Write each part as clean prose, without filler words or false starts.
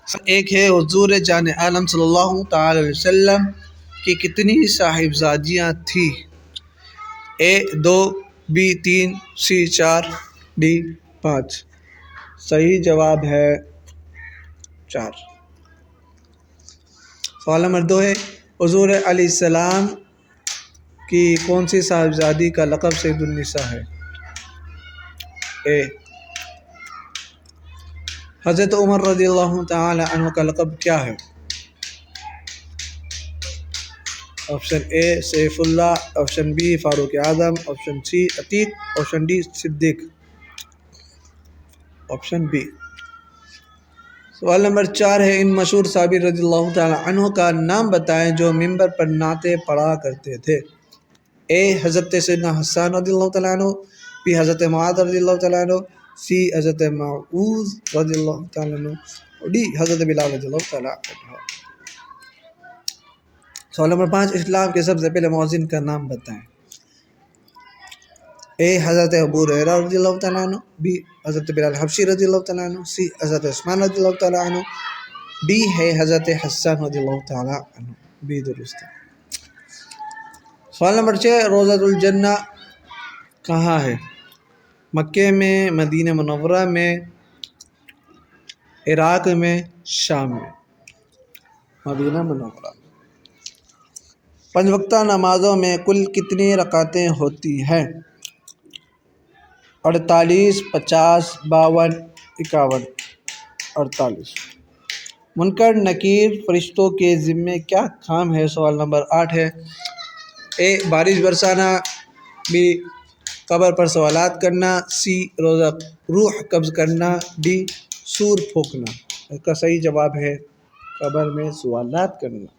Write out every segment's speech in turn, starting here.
ایک ہے حضور جان عالم صلی اللہ تعالی علیہ وسلم کی کتنی صاحبزادیاں تھیں؟ اے 2، بی 3، سی 4، ڈی 5۔ صحیح جواب ہے 4۔ سوال نمبر 2 ہے حضور علیہ السلام کی کون سی صاحبزادی کا لقب سید النساء ہے؟ اے حضرت عمر رضی اللہ تعالی عنہ کا لقب کیا ہے؟ آپشن اے سیف اللہ، آپشن بی فاروق اعظم، آپشن سی عتیق، آپشن ڈی صدیق۔ Option B. سوال نمبر 4 ہے ان مشہور صحابی رضی اللہ تعالی عنہ کا نام بتائیں جو ممبر پر نعتیں پڑھا کرتے تھے۔ اے حضرت سیدنا حسان رضی اللہ تعالی عنہ، بی حضرت معاذ رضی اللہ تعالی عنہ، سی حضرت معوذ رضی اللہ تعالی عنہ، اور ڈی حضرت بلال رضی اللہ تعالی عنہ۔ سوال نمبر 5 اسلام کے سب سے پہلے مؤذن کا نام بتائیں۔ اے حضرت ابو ہریرہ رضی اللہ تعالیٰ عنہ، بی حضرت بلال حبشی رضی اللہ تعالیٰ عنہ، سی حضرت عثمان رضی اللہ تعالیٰ عنہ، ڈی ہے حضرت حسان رضی اللہ تعالیٰ عنہ۔ بی درست ہے۔ سوال نمبر 6 روضۃ الجنہ کہاں ہے؟ مکے میں، مدینہ منورہ میں، عراق میں، شام میں؟ مدینہ منورہ۔ 5 وقتہ نمازوں میں کل کتنی رکعتیں ہوتی ہیں؟ 48، 50، 52، 51۔ 48۔ منکر نکیر فرشتوں کے ذمے کیا کام ہے؟ سوال نمبر 8 ہے اے بارش برسانا، بی قبر پر سوالات کرنا، سی روح قبض کرنا، ڈی سور پھونکنا۔ اس کا صحیح جواب ہے قبر میں سوالات کرنا۔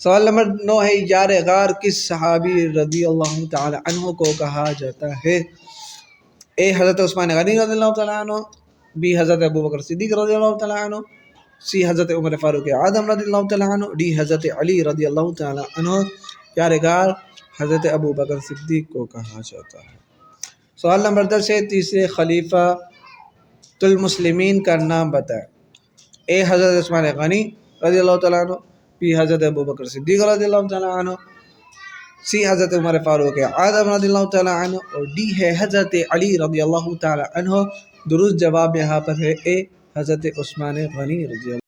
سوال نمبر 9 ہے یار غار کس صحابی رضی اللہ تعالی عنہ کو کہا جاتا ہے؟ اے حضرت عثمان غنی رضی اللہ تعالیٰ عنہ، بی حضرت ابوبکر صدیق رضی اللہ تعالیٰ عنہ، سی حضرت عمر فاروق اعظم رضی اللہ تعالیٰ عنہ، ڈی حضرت علی رضی اللہ تعالیٰ عنہ۔ یار غار حضرت ابوبکر صدیق کو کہا جاتا ہے۔ سوال نمبر 10 ہے تیسرے خلیفہ المسلمین کا نام بتائیں۔ اے حضرت عثمان غنی رضی اللہ تعالیٰ عنہ، بی حضرت ابوبکر صدیق رضی اللہ تعالیٰ عنہ، سی حضرت عمر فاروق اعظم رضی اللہ تعالیٰ عنہ، اور ڈی ہے حضرت علی رضی اللہ تعالیٰ عنہ۔ درست جواب یہاں پر ہے اے حضرت عثمان غنی رضی اللہ